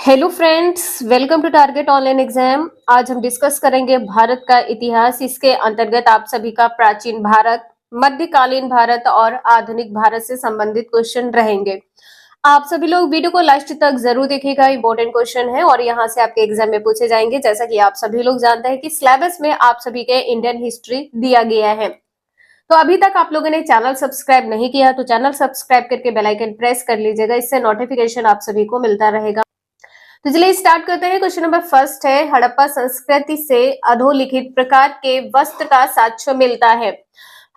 Hello friends, welcome to target online exam. आज हम discuss करेंगे भारत का इतिहास। इसके अंतर्गत आप सभी का प्राचीन भारत, मध्यकालीन भारत और आधुनिक भारत से संबंधित क्वेश्चन रहेंगे। आप सभी लोग वीडियो को लास्ट तक जरूर देखिएगा, इंपॉर्टेंट क्वेश्चन है और यहाँ से आपके एग्जाम में पूछे जाएंगे। जैसा कि आप सभी लोग जानते हैं कि सिलेबस में आप सभी के इंडियन हिस्ट्री दिया गया है। तो अभी तक आप लोगों ने चैनल सब्सक्राइब नहीं किया तो चैनल सब्सक्राइब करके बेल आइकन प्रेस कर लीजिएगा, इससे नोटिफिकेशन आप सभी को मिलता रहेगा। तो चलिए स्टार्ट करते हैं। क्वेश्चन नंबर फर्स्ट है, हड़प्पा संस्कृति से अधोलिखित प्रकार के वस्त्र का साक्ष्य मिलता है।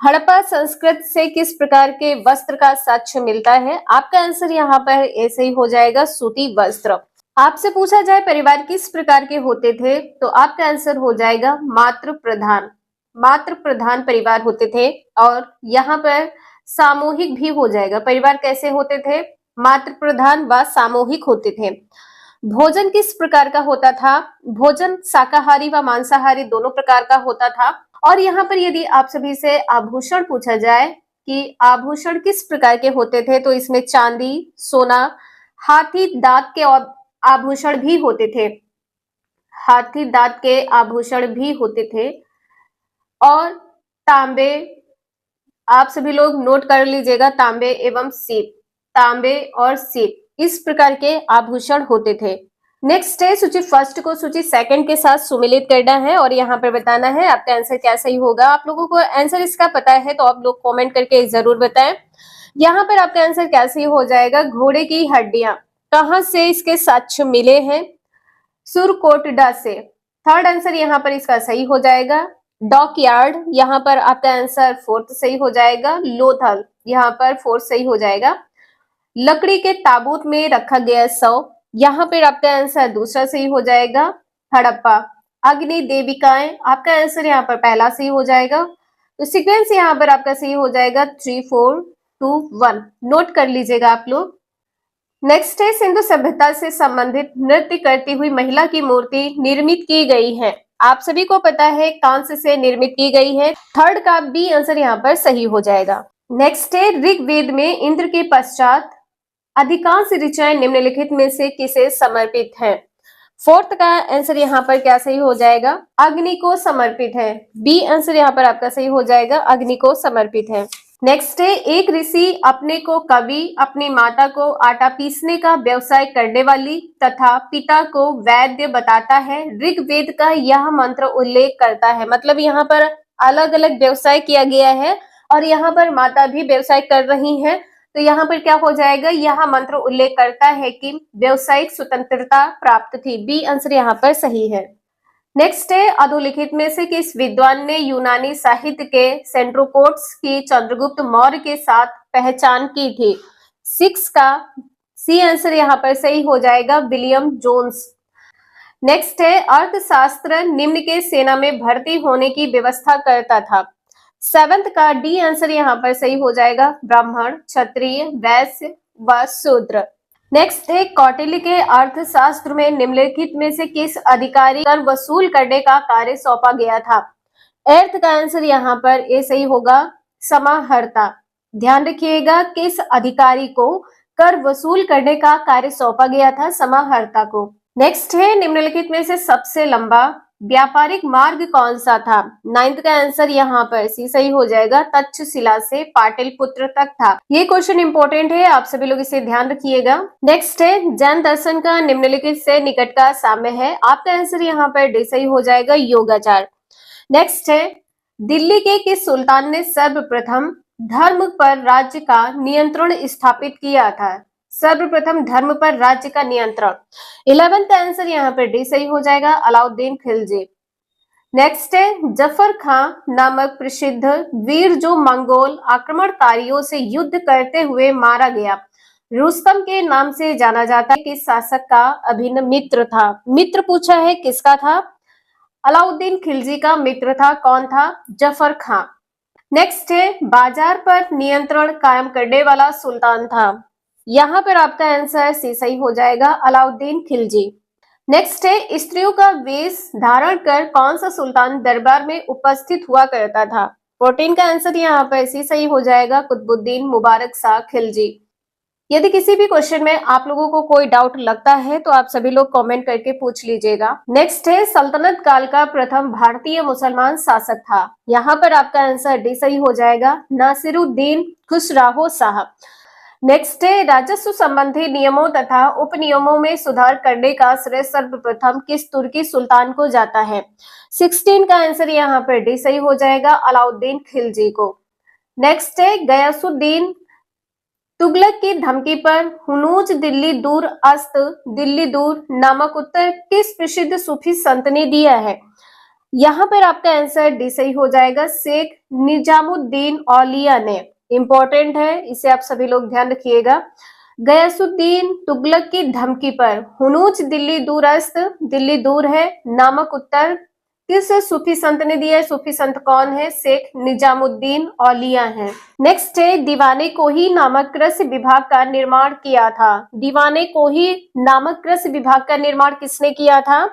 हड़प्पा संस्कृति से किस प्रकार के वस्त्र का साक्ष्य मिलता है? आपका आंसर यहाँ पर ऐसे ही हो जाएगा, सूती वस्त्र। आपसे पूछा जाए परिवार किस प्रकार के होते थे, तो आपका आंसर हो जाएगा मातृ प्रधान। मातृ प्रधान परिवार होते थे। और यहाँ पर सामूहिक भी हो जाएगा। परिवार कैसे होते थे? मातृ प्रधान व सामूहिक होते थे। भोजन किस प्रकार का होता था? भोजन शाकाहारी व मांसाहारी दोनों प्रकार का होता था। और यहाँ पर यदि आप सभी से आभूषण पूछा जाए कि आभूषण किस प्रकार के होते थे, तो इसमें चांदी, सोना, हाथी दांत के आभूषण भी होते थे। हाथी दांत के आभूषण भी होते थे। और तांबे, आप सभी लोग नोट कर लीजिएगा, तांबे एवं सीप, तांबे और सीप इस प्रकार के आभूषण होते थे। नेक्स्ट है, सूची फर्स्ट को सूची सेकंड के साथ सुमिलित करना है और यहाँ पर बताना है आपका आंसर क्या सही होगा। आप लोगों को आंसर इसका पता है तो आप लोग कमेंट करके जरूर बताएं। यहाँ पर आपका आंसर क्या सही हो जाएगा? घोड़े की हड्डियां कहाँ से इसके साक्ष्य मिले हैं? सुरकोटडा से। थर्ड आंसर यहाँ पर इसका सही हो जाएगा। डॉक यार्ड, यहाँ पर आपका आंसर फोर्थ सही हो जाएगा। लोथल, यहाँ पर फोर्थ सही हो जाएगा। लकड़ी के ताबूत में रखा गया शव, यहाँ पर आपका आंसर दूसरा सही हो जाएगा। हड़प्पा। अग्नि देविकाएं, आपका आंसर यहाँ पर पहला सही हो जाएगा। तो सीक्वेंस यहाँ पर आपका सही हो जाएगा 3 4 2 1। नोट कर लीजिएगा आप लोग। नेक्स्ट है, सिंधु सभ्यता से संबंधित नृत्य करती हुई महिला की मूर्ति निर्मित की गई है। आप सभी को पता है कांस्य से निर्मित की गई है। थर्ड का बी आंसर यहाँ पर सही हो जाएगा। नेक्स्ट है, ऋग्वेद में इंद्र के पश्चात अधिकांश ऋचाएं निम्नलिखित में से किसे समर्पित है? फोर्थ का आंसर यहाँ पर क्या सही हो जाएगा? अग्नि को समर्पित है। बी आंसर यहाँ पर आपका सही हो जाएगा, अग्नि को समर्पित है। नेक्स्ट है, एक ऋषि अपने को कवि, अपनी माता को आटा पीसने का व्यवसाय करने वाली तथा पिता को वैद्य बताता है। ऋग्वेद का यह मंत्र उल्लेख करता है। मतलब यहाँ पर अलग अलग व्यवसाय किया गया है और यहाँ पर माता भी व्यवसाय कर रही हैं। तो यहाँ पर क्या हो जाएगा? यह मंत्र उल्लेख करता है कि व्यावसायिक स्वतंत्रता प्राप्त थी। बी आंसर यहाँ पर सही है। नेक्स्ट है, अधोलिखित में से किस विद्वान ने यूनानी साहित्य के सेंट्रोपोड्स की चंद्रगुप्त मौर्य के साथ पहचान की थी? 6 का सी आंसर यहाँ पर सही हो जाएगा, विलियम जोन्स। नेक्स्ट है, अर्थशास्त्र निम्न के सेना में भर्ती होने की व्यवस्था करता था। 7th का डी आंसर यहाँ पर सही हो जाएगा, ब्राह्मण, क्षत्रिय, वैश्य व शूद्र। नेक्स्ट है, कौटिल्य के अर्थशास्त्र में निम्नलिखित में से किस अधिकारी कर वसूल करने का कार्य सौंपा गया था? 8th का आंसर यहाँ पर ए सही होगा, समाहर्ता। ध्यान रखिएगा, किस अधिकारी को कर वसूल करने का कार्य सौंपा गया था? समाहर्ता को। नेक्स्ट है, निम्नलिखित में से सबसे लंबा व्यापारिक मार्ग कौन सा था? 9th का आंसर यहाँ पर सी सही हो जाएगा, तक्षशिला से पाटलिपुत्र तक था। ये क्वेश्चन इंपॉर्टेंट है, आप सभी लोग इसे ध्यान रखिएगा। नेक्स्ट है, जैन दर्शन का निम्नलिखित से निकट का साम्य है। आपका आंसर यहाँ पर डी सही हो जाएगा, योगाचार। नेक्स्ट है, दिल्ली के किस सुल्तान ने सर्वप्रथम धर्म पर राज्य का नियंत्रण स्थापित किया था? सर्वप्रथम धर्म पर राज्य का नियंत्रण। 11th आंसर यहाँ पर डी सही हो जाएगा, अलाउद्दीन खिलजी। नेक्स्ट है, जफर खां नामक प्रसिद्ध वीर जो मंगोल आक्रमणकारियों से युद्ध करते हुए मारा गया, रुस्तम के नाम से जाना जाता है, किस शासक का अभिन्न मित्र था? मित्र पूछा है, किसका था? अलाउद्दीन खिलजी का मित्र था। कौन था? जफर खां। नेक्स्ट है, बाजार पर नियंत्रण कायम करने वाला सुल्तान था। यहाँ पर आपका आंसर सी सही हो जाएगा, अलाउद्दीन खिलजी। नेक्स्ट है, स्त्रियों का वेश धारण कर कौन सा सुल्तान दरबार में उपस्थित हुआ करता था? 14 का आंसर यहाँ पर सी सही हो जाएगा, कुतुबुद्दीन मुबारक शाह खिलजी। यदि किसी भी क्वेश्चन में आप लोगों को कोई डाउट लगता है तो आप सभी लोग कमेंट करके पूछ लीजिएगा। नेक्स्ट है, सल्तनत काल का प्रथम भारतीय मुसलमान शासक था। यहाँ पर आपका आंसर डी सही हो जाएगा, नासिरुद्दीन खुसराहो साहब। नेक्स्ट है, राजस्व संबंधी नियमों तथा उपनियमों में सुधार करने का श्रेय सर्वप्रथम किस तुर्की सुल्तान को जाता है? 16 का आंसर यहाँ पर डी सही हो जाएगा, अलाउद्दीन खिलजी को। नेक्स्ट है, गयासुद्दीन तुगलक की धमकी पर हुनूज दिल्ली दूर अस्त दिल्ली दूर नामक उत्तर किस प्रसिद्ध सूफी संत ने दिया है? यहाँ पर आपका आंसर डी सही हो जाएगा, शेख निजामुद्दीन औलिया ने। इंपॉर्टेंट है, इसे आप सभी लोग ध्यान रखिएगा। गयासुद्दीन तुगलक की धमकी पर हुनूज दिल्ली दूर अस्त दिल्ली दूर है नामक उत्तर किस सूफी संत ने दिया है? सूफी संत कौन है? शेख निजामुद्दीन औलिया है। नेक्स्ट है, दीवाने कोही नामक कृषि विभाग का निर्माण किया था। दीवाने कोही नामक कृषि विभाग का निर्माण किसने किया था?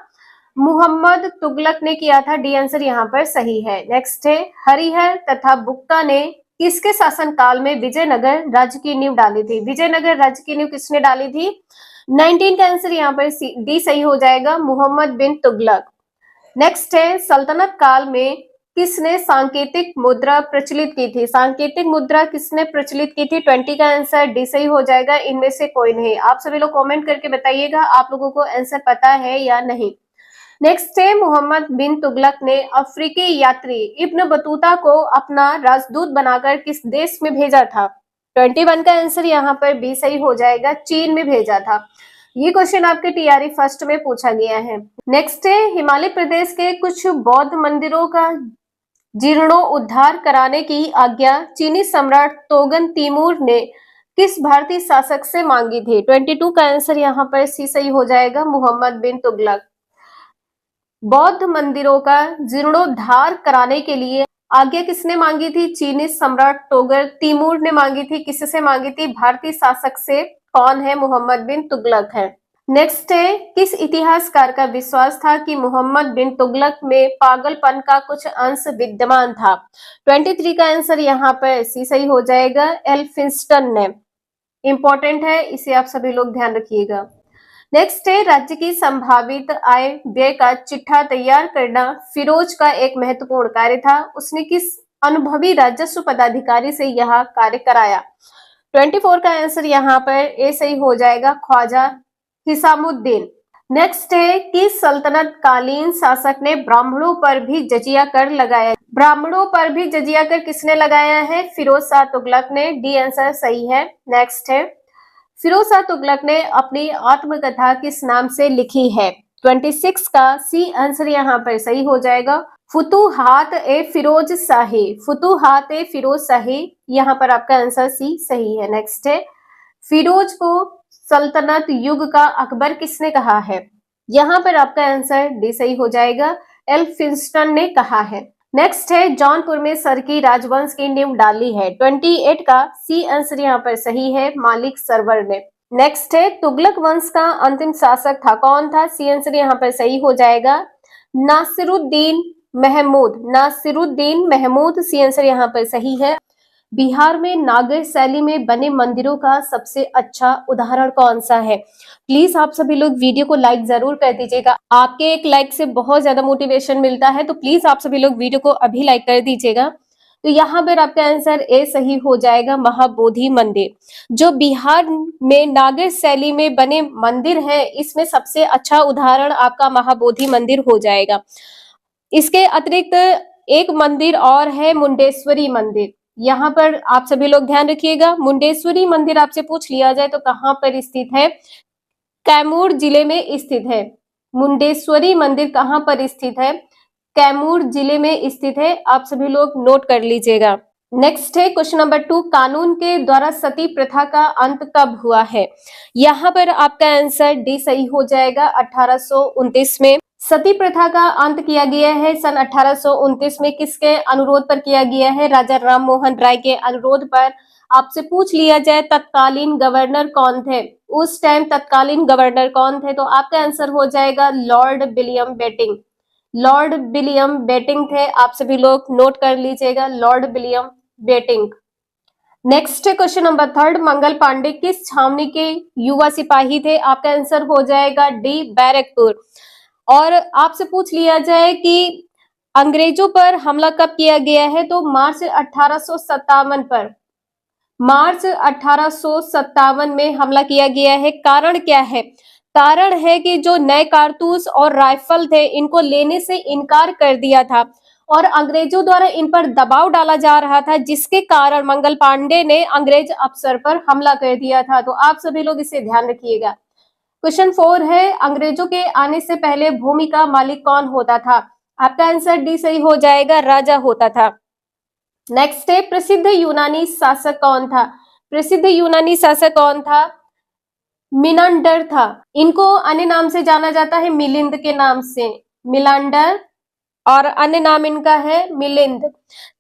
मुहम्मद तुगलक ने किया था। डी आंसर यहाँ पर सही है। नेक्स्ट है, हरिहर तथा बुक्का ने किसके शासन काल में विजयनगर राज्य की नींव डाली थी? विजयनगर राज्य की नींव किसने डाली थी? 19 का आंसर यहाँ पर डी सही हो जाएगा, मुहम्मद बिन तुगलक। नेक्स्ट है, सल्तनत काल में किसने सांकेतिक मुद्रा प्रचलित की थी? सांकेतिक मुद्रा किसने प्रचलित की थी? 20 का आंसर डी सही हो जाएगा, इनमें से कोई नहीं। आप सभी लोग कमेंट करके बताइएगा आप लोगों को आंसर पता है या नहीं। नेक्स्ट है, मोहम्मद बिन तुगलक ने अफ्रीकी यात्री इब्न बतूता को अपना राजदूत बनाकर किस देश में भेजा था? 21 का आंसर यहाँ पर बी सही हो जाएगा, चीन में भेजा था। ये क्वेश्चन आपके टीआरई फर्स्ट में पूछा गया है। नेक्स्ट है, हिमाचल प्रदेश के कुछ बौद्ध मंदिरों का जीर्णोद्धार कराने की आज्ञा चीनी सम्राट तोगन तिमूर ने किस भारतीय शासक से मांगी थी? 22 का आंसर यहाँ पर सी सही हो जाएगा, मुहम्मद बिन तुगलक। बौद्ध मंदिरों का जीर्णोद्धार कराने के लिए आज्ञा किसने मांगी थी? चीनी सम्राट तोगर तिमूर ने मांगी थी। किससे मांगी थी? भारतीय शासक से। कौन है? मुहम्मद बिन तुगलक है। नेक्स्ट है, किस इतिहासकार का विश्वास था कि मुहम्मद बिन तुगलक में पागलपन का कुछ अंश विद्यमान था? 23 का आंसर यहाँ पर सी सही हो जाएगा, एल्फिंस्टन ने। इंपॉर्टेंट है, इसे आप सभी लोग ध्यान रखिएगा। नेक्स्ट है, राज्य की संभावित आय व्यय का चिट्ठा तैयार करना फिरोज का एक महत्वपूर्ण कार्य था। उसने किस अनुभवी राजस्व पदाधिकारी से यह कार्य कराया? 24 का आंसर यहाँ पर ए सही हो जाएगा, ख्वाजा हिसामुद्दीन। नेक्स्ट है, किस सल्तनत कालीन शासक ने ब्राह्मणों पर भी जजिया कर लगाया? ब्राह्मणों पर भी जजिया कर किसने लगाया है? फिरोज शाह तुगलक ने। डी आंसर सही है। नेक्स्ट है, फिरोज शाह तुगलक ने अपनी आत्मकथा किस नाम से लिखी है? 26 का सी आंसर यहाँ पर सही हो जाएगा, फुतुहात ए फिरोज शाही। फुतुहात ए फिरोज शाही, यहाँ पर आपका आंसर सी सही है। नेक्स्ट है, फिरोज को सल्तनत युग का अकबर किसने कहा है? यहाँ पर आपका आंसर डी सही हो जाएगा, एल्फिंस्टन ने कहा है। नेक्स्ट है, जौनपुर में सरकी राजवंश की नींव डाली है। 28 का सी आंसर यहाँ पर सही है, मालिक सरवर ने। नेक्स्ट है, तुगलक वंश का अंतिम शासक था। कौन था? सी आंसर यहाँ पर सही हो जाएगा, नासिरुद्दीन महमूद। नासिरुद्दीन महमूद, सी आंसर यहाँ पर सही है। बिहार में नागर शैली में बने मंदिरों का सबसे अच्छा उदाहरण कौन सा है? प्लीज आप सभी लोग वीडियो को लाइक जरूर कर दीजिएगा। आपके एक लाइक से बहुत ज्यादा मोटिवेशन मिलता है, तो प्लीज आप सभी लोग वीडियो को अभी लाइक कर दीजिएगा। तो यहाँ पर आपका आंसर ए सही हो जाएगा, महाबोधि मंदिर। जो बिहार में नागर शैली में बने मंदिर है, इसमें सबसे अच्छा उदाहरण आपका महाबोधि मंदिर हो जाएगा। इसके अतिरिक्त एक मंदिर और है, मुंडेश्वरी मंदिर। यहाँ पर आप सभी लोग ध्यान रखिएगा, मुंडेश्वरी मंदिर आपसे पूछ लिया जाए तो कहाँ पर स्थित है? कैमूर जिले में स्थित है। मुंडेश्वरी मंदिर कहाँ पर स्थित है? कैमूर जिले में स्थित है। आप सभी लोग नोट कर लीजिएगा। नेक्स्ट है क्वेश्चन नंबर 2, कानून के द्वारा सती प्रथा का अंत कब हुआ है? यहाँ पर आपका आंसर डी सही हो जाएगा, 1829 में सती प्रथा का अंत किया गया है। सन 1829 में किसके अनुरोध पर किया गया है? राजा राम मोहन राय के अनुरोध पर। आपसे पूछ लिया जाए तत्कालीन गवर्नर कौन थे, उस टाइम तत्कालीन गवर्नर कौन थे, तो आपका आंसर हो जाएगा Lord William Bentinck. Lord William Bentinck थे। आप सभी लोग नोट कर लीजिएगा, लॉर्ड विलियम बेटिंग। नेक्स्ट है question number third, Mangal Pandey किस छावनी के युवा सिपाही थे? आपका आंसर हो जाएगा डी, बैरकपुर। और आपसे पूछ लिया जाए कि अंग्रेजों पर हमला कब किया गया है, तो मार्च 1857 पर, मार्च 1857 में हमला किया गया है। कारण क्या है? कारण है कि जो नए कारतूस और राइफल थे इनको लेने से इनकार कर दिया था और अंग्रेजों द्वारा इन पर दबाव डाला जा रहा था, जिसके कारण मंगल पांडे ने अंग्रेज अफसर पर हमला कर दिया था। तो आप सभी लोग इसे ध्यान रखिएगा। क्वेश्चन 4 है, अंग्रेजों के आने से पहले भूमि का मालिक कौन होता था? आपका आंसर डी सही हो जाएगा, राजा होता था। नेक्स्ट है, प्रसिद्ध यूनानी शासक कौन था? प्रसिद्ध यूनानी शासक कौन था? मिनांडर था। इनको अन्य नाम से जाना जाता है मिलिंद के नाम से, मिलांडर, और अन्य नाम इनका है मिलिंद।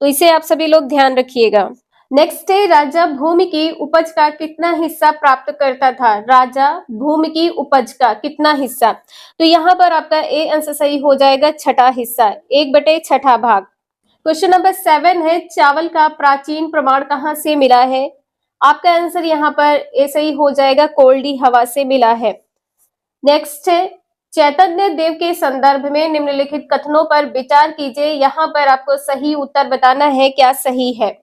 तो इसे आप सभी लोग ध्यान रखिएगा। नेक्स्ट है, राजा भूमि की उपज का कितना हिस्सा प्राप्त करता था? राजा भूमि की उपज का कितना हिस्सा? तो यहाँ पर आपका ए आंसर सही हो जाएगा, छठा हिस्सा, 1/6 भाग। क्वेश्चन नंबर 7 है, चावल का प्राचीन प्रमाण कहाँ से मिला है? आपका आंसर यहाँ पर ए सही हो जाएगा, कोल्डी हवा से मिला है। नेक्स्ट है, चैतन्य देव के संदर्भ में निम्नलिखित कथनों पर विचार कीजिए। यहाँ पर आपको सही उत्तर बताना है, क्या सही है।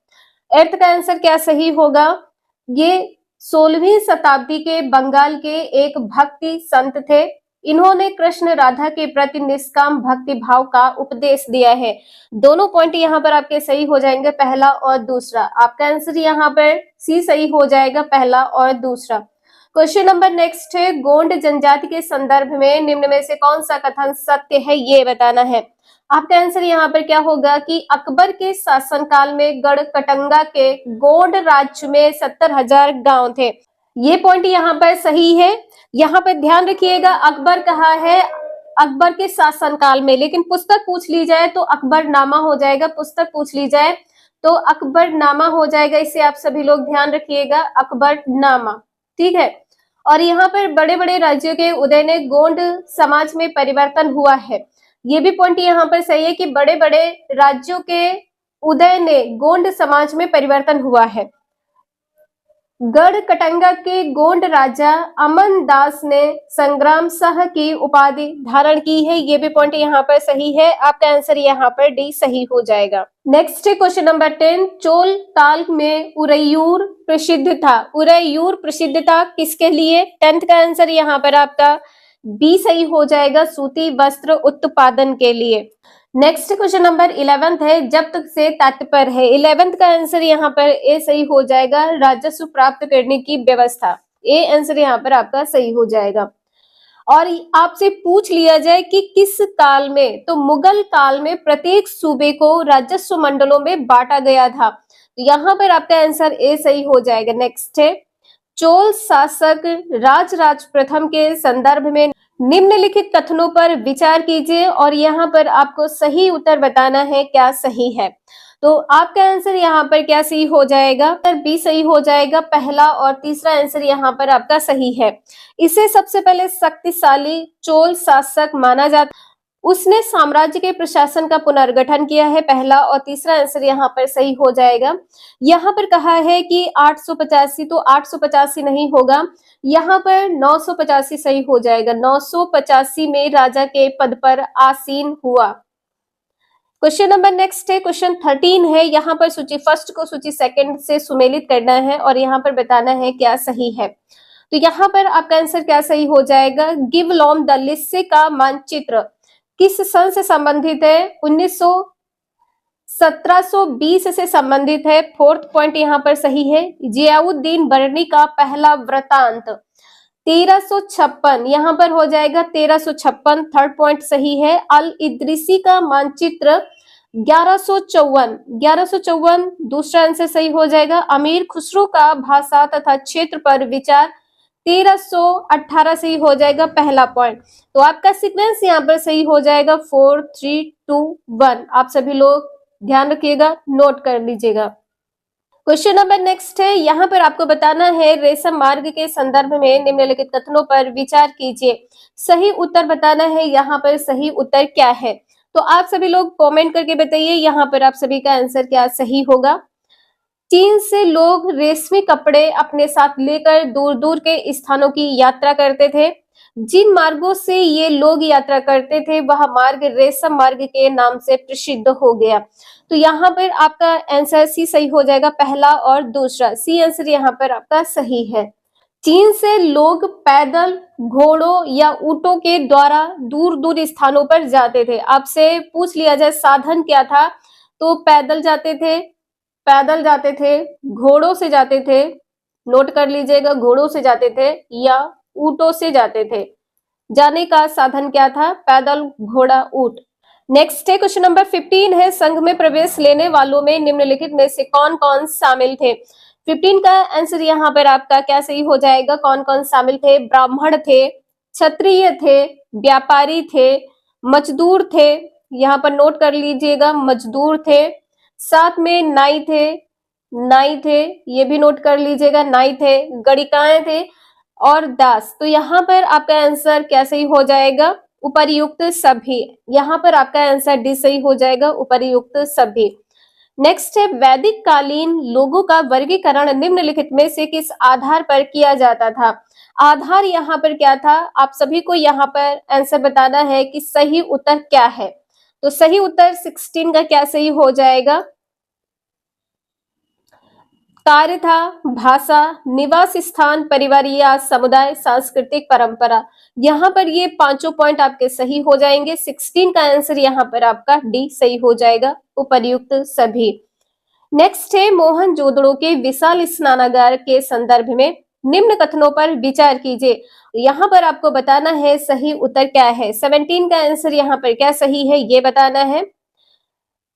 अर्थ का आंसर क्या सही होगा? ये 16वीं शताब्दी के बंगाल के एक भक्ति संत थे। इन्होंने कृष्ण राधा के प्रति निष्काम भक्ति भाव का उपदेश दिया है। दोनों पॉइंट यहाँ पर आपके सही हो जाएंगे, पहला और दूसरा। आपका आंसर यहाँ पर सी सही हो जाएगा, पहला और दूसरा। क्वेश्चन नंबर नेक्स्ट है, गोंड जनजाति के संदर्भ में निम्न में से कौन सा कथन सत्य है, ये बताना है। आपका आंसर यहाँ पर क्या होगा कि अकबर के शासनकाल में गढ़कटंगा के गोंड राज्य में 70,000 गांव थे। ये पॉइंट यहाँ पर सही है। यहाँ पर ध्यान रखिएगा, अकबर कहा है अकबर के शासनकाल में, लेकिन पुस्तक पूछ ली जाए तो अकबरनामा हो जाएगा। पुस्तक पूछ ली जाए तो अकबरनामा हो जाएगा। इसे आप सभी लोग ध्यान रखिएगा, अकबरनामा, ठीक है। और यहाँ पर बड़े बड़े राज्यों के उदय ने गोंड समाज में परिवर्तन हुआ है। ये भी पॉइंट यहाँ पर सही है कि बड़े बड़े राज्यों के उदय ने गोंड समाज में परिवर्तन हुआ है। गढ़कटंगा के गोंड राजा अमन दास ने संग्राम शाह की उपाधि धारण की है। ये भी पॉइंट यहाँ पर सही है। आपका आंसर यहाँ पर डी सही हो जाएगा। नेक्स्ट है क्वेश्चन नंबर 10, चोल काल में उरैयूर प्रसिद्ध था। उरैयूर प्रसिद्ध था किसके लिए? 10th का आंसर यहाँ पर आपका बी सही हो जाएगा, सूती वस्त्र उत्पादन के लिए। नेक्स्ट क्वेश्चन नंबर 11 है, जब्त से तात्पर्य है। 11th का आंसर यहाँ पर ए सही हो जाएगा, राजस्व प्राप्त करने की व्यवस्था। ए आंसर यहाँ पर आपका सही हो जाएगा। और आपसे पूछ लिया जाए कि किस काल में, तो मुगल काल में प्रत्येक सूबे को राजस्व मंडलों में बांटा गया था। तो यहाँ पर आपका आंसर ए सही हो जाएगा। नेक्स्ट है, चोल शासक राजराज प्रथम के संदर्भ में निम्नलिखित कथनों पर विचार कीजिए और यहाँ पर आपको सही उत्तर बताना है, क्या सही है। तो आपका आंसर यहाँ पर क्या सही हो जाएगा? उत्तर बी सही हो जाएगा, पहला और तीसरा आंसर यहाँ पर आपका सही है। इसे सबसे पहले शक्तिशाली चोल शासक माना जाता, उसने साम्राज्य के प्रशासन का पुनर्गठन किया है। पहला और तीसरा आंसर यहाँ पर सही हो जाएगा। यहाँ पर कहा है कि 885, तो 885 नहीं होगा, यहाँ पर 985 सही हो जाएगा। 985 में राजा के पद पर आसीन हुआ। क्वेश्चन नंबर नेक्स्ट है, क्वेश्चन 13 है। यहाँ पर सूची फर्स्ट को सूची सेकंड से सुमेलित करना है और यहाँ पर बताना है क्या सही है। तो यहाँ पर आपका आंसर क्या सही हो जाएगा? गिव लॉम द लिस्से का मानचित्र किस सन से संबंधित है? 1720 से संबंधित है। फोर्थ पॉइंट यहाँ पर सही है। जियाउद्दीन बरनी का पहला वृतांत 1356, यहाँ पर हो जाएगा 1356। थर्ड पॉइंट सही है। अल इद्रिसी का मानचित्र 1154 दूसरा आंसर सही हो जाएगा। अमीर खुसरो का भाषा तथा क्षेत्र पर विचार 1318 सही हो जाएगा, पहला पॉइंट। तो आपका सीक्वेंस यहाँ पर सही हो जाएगा 4 3 2 1। आप सभी लोग ध्यान रखिएगा, नोट कर लीजिएगा। क्वेश्चन नंबर नेक्स्ट है, यहाँ पर आपको बताना है रेशम मार्ग के संदर्भ में निम्नलिखित कथनों पर विचार कीजिए। सही उत्तर बताना है, यहाँ पर सही उत्तर क्या है। तो आप सभी लोग कमेंट करके बताइए यहाँ पर आप सभी का आंसर क्या सही होगा। चीन से लोग रेशमी कपड़े अपने साथ लेकर दूर दूर के स्थानों की यात्रा करते थे। जिन मार्गों से ये लोग यात्रा करते थे वह मार्ग रेशम मार्ग के नाम से प्रसिद्ध हो गया। तो यहाँ पर आपका आंसर सी सही हो जाएगा, पहला और दूसरा। सी आंसर यहाँ पर आपका सही है। चीन से लोग पैदल, घोड़ों या ऊंटों के द्वारा दूर दूर स्थानों पर जाते थे। आपसे पूछ लिया जाए साधन क्या था, तो पैदल जाते थे, घोड़ों से जाते थे, नोट कर लीजिएगा, घोड़ों से जाते थे या ऊंटों से जाते थे। जाने का साधन क्या था? पैदल, घोड़ा, ऊंट। नेक्स्ट है क्वेश्चन नंबर 15 है, संघ में प्रवेश लेने वालों में निम्नलिखित में से कौन कौन शामिल थे? 15 का आंसर यहाँ पर आपका क्या सही हो जाएगा? कौन कौन शामिल थे? ब्राह्मण थे, क्षत्रिय थे, व्यापारी थे, मजदूर थे। यहाँ पर नोट कर लीजिएगा, मजदूर थे। साथ में नाई थे, ये भी नोट कर लीजिएगा, नाई थे, गणिकाएं थे और दास। तो यहाँ पर आपका आंसर क्या सही हो जाएगा? उपर्युक्त सभी। यहाँ पर आपका आंसर डी सही हो जाएगा, उपर्युक्त सभी। नेक्स्ट है, वैदिक कालीन लोगों का वर्गीकरण निम्नलिखित में से किस आधार पर किया जाता था? आधार यहाँ पर क्या था? आप सभी को यहाँ पर आंसर बताना है कि सही उत्तर क्या है। तो सही उत्तर 16 का क्या सही हो जाएगा? कार्य था, भाषा, निवास स्थान, परिवार या समुदाय, सांस्कृतिक परंपरा। यहाँ पर ये पांचों पॉइंट आपके सही हो जाएंगे। 16 का आंसर यहाँ पर आपका डी सही हो जाएगा, उपर्युक्त सभी। नेक्स्ट है, मोहनजोदड़ो के विशाल स्नानागार के संदर्भ में निम्न कथनों पर विचार कीजिए। यहाँ पर आपको बताना है सही उत्तर क्या है। 17 का आंसर यहाँ पर क्या सही है ये बताना है।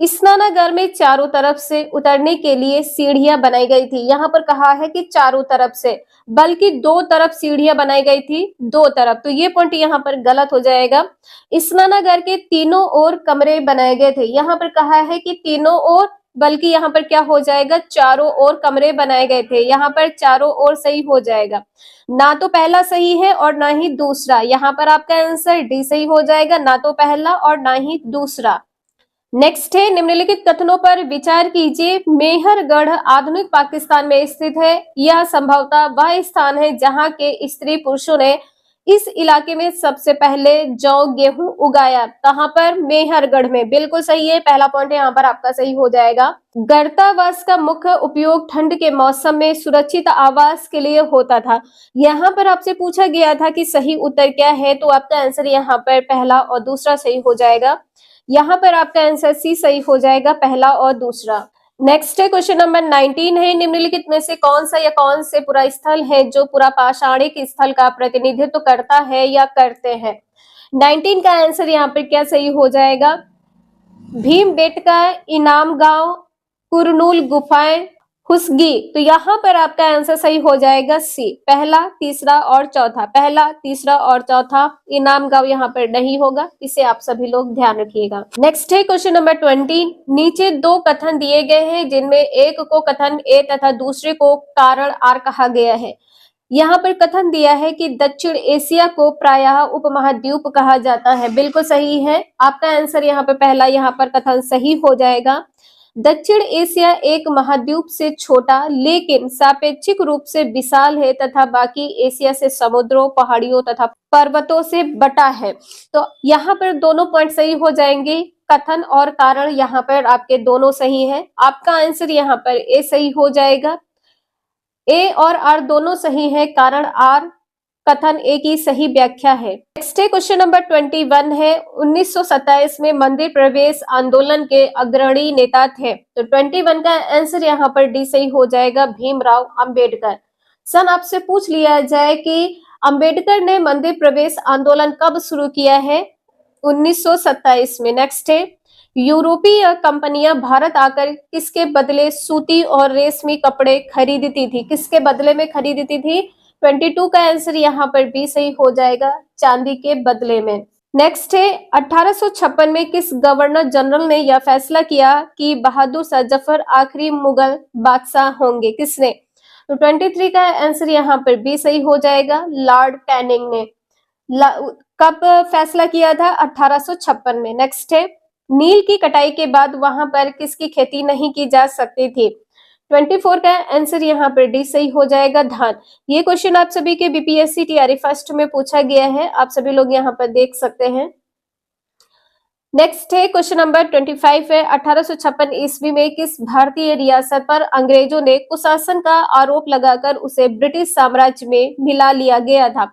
स्नानागार में चारों तरफ से उतरने के लिए सीढ़ियां बनाई गई थी। यहाँ पर कहा है कि चारों तरफ से, बल्कि दो तरफ सीढ़ियां बनाई गई थी, दो तरफ। तो ये पॉइंट यहाँ पर गलत हो जाएगा। स्नानागार के तीनों ओर कमरे बनाए गए थे। यहाँ पर कहा है कि तीनों ओर, बल्कि यहाँ पर क्या हो जाएगा? चारों ओर कमरे बनाए गए थे। यहाँ पर चारों ओर सही हो जाएगा, ना तो पहला सही है और ना ही दूसरा। यहाँ पर आपका आंसर डी सही हो जाएगा, ना तो पहला और ना ही दूसरा। नेक्स्ट है, निम्नलिखित कथनों पर विचार कीजिए। मेहरगढ़ आधुनिक पाकिस्तान में स्थित है। यह संभवतः वह स्थान है जहां के स्त्री पुरुषों ने इस इलाके में सबसे पहले जौ गेहूं उगाया। कहां पर? मेहरगढ़ में। बिल्कुल सही है, पहला पॉइंट यहाँ पर आपका सही हो जाएगा। गर्तावास का मुख्य उपयोग ठंड के मौसम में सुरक्षित आवास के लिए होता था। यहाँ पर आपसे पूछा गया था कि सही उत्तर क्या है, तो आपका आंसर यहाँ पर पहला और दूसरा सही हो जाएगा। यहाँ पर आपका आंसर सी सही हो जाएगा, पहला और दूसरा। नेक्स्ट है क्वेश्चन नंबर 19 है, निम्नलिखित में से कौन सा या कौन से पुरा स्थल है जो पुरा पाषाणिक स्थल का प्रतिनिधित्व करता है या करते हैं? 19 का आंसर यहाँ पर क्या सही हो जाएगा? भीमबेटका, इनाम गांव, कुरनूल गुफाएं, हुसगी। तो यहाँ पर आपका आंसर सही हो जाएगा सी, पहला, तीसरा और चौथा। पहला, तीसरा और चौथा। इनाम गांव यहाँ पर नहीं होगा, इसे आप सभी लोग ध्यान रखिएगा। नेक्स्ट है क्वेश्चन नंबर 20। नीचे दो कथन दिए गए हैं जिनमें एक को कथन ए तथा दूसरे को कारण आर कहा गया है। यहाँ पर कथन दिया है कि दक्षिण एशिया को प्रायः उपमहाद्वीप कहा जाता है। बिल्कुल सही है, आपका आंसर यहाँ पर पहला यहाँ पर कथन सही हो जाएगा। दक्षिण एशिया एक महाद्वीप से छोटा लेकिन सापेक्षिक रूप से विशाल है तथा बाकी एशिया से समुद्रों, पहाड़ियों तथा पर्वतों से बटा है। तो यहाँ पर दोनों पॉइंट सही हो जाएंगे। कथन और कारण यहाँ पर आपके दोनों सही है। आपका आंसर यहाँ पर ए सही हो जाएगा। ए और आर दोनों सही है, कारण आर कथन ए की सही व्याख्या है। नेक्स्ट है क्वेश्चन नंबर 21 है, 1927 में मंदिर प्रवेश आंदोलन के अग्रणी नेता थे। तो 21 का आंसर यहाँ पर डी सही हो जाएगा, भीमराव अंबेडकर। सन आपसे पूछ लिया जाए कि अंबेडकर ने मंदिर प्रवेश आंदोलन कब शुरू किया है? 1927 में। नेक्स्ट है, यूरोपीय कंपनियां भारत आकर किसके बदले सूती और रेशमी कपड़े खरीदती थी? किसके बदले में खरीदती थी? 22 का आंसर यहाँ पर बी सही हो जाएगा, चांदी के बदले में। नेक्स्ट है, 1856 में किस गवर्नर जनरल ने यह फैसला किया कि बहादुर शाह जफर आखिरी मुगल बादशाह होंगे? किसने? तो 23 का आंसर यहाँ पर बी सही हो जाएगा, लॉर्ड कैनिंग ने। कब फैसला किया था? 1856 में। नेक्स्ट है, नील की कटाई के बाद वहां पर किसकी खेती नहीं की जा सकती थी? 24 का आंसर यहाँ पर डी सही हो जाएगा, धान। ये क्वेश्चन आप सभी के बीपीएससी टीआरई फर्स्ट में पूछा गया है, आप सभी लोग यहाँ पर देख सकते हैं। नेक्स्ट है क्वेश्चन नंबर 25 है, 1856 ईस्वी में किस भारतीय रियासत पर अंग्रेजों ने कुशासन का आरोप लगाकर उसे ब्रिटिश साम्राज्य में मिला लिया गया था?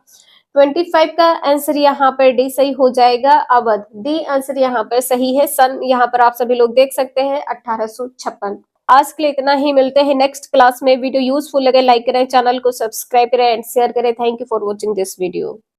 25 का आंसर यहाँ पर डी सही हो जाएगा, अवध। डी आंसर यहाँ पर सही है, सन यहाँ पर आप सभी लोग देख सकते हैं 1856। आज के लिए इतना ही, मिलते हैं नेक्स्ट क्लास में। वीडियो यूजफुल लगे लाइक करें, चैनल को सब्सक्राइब करें एंड शेयर करें। Thank you for watching this video.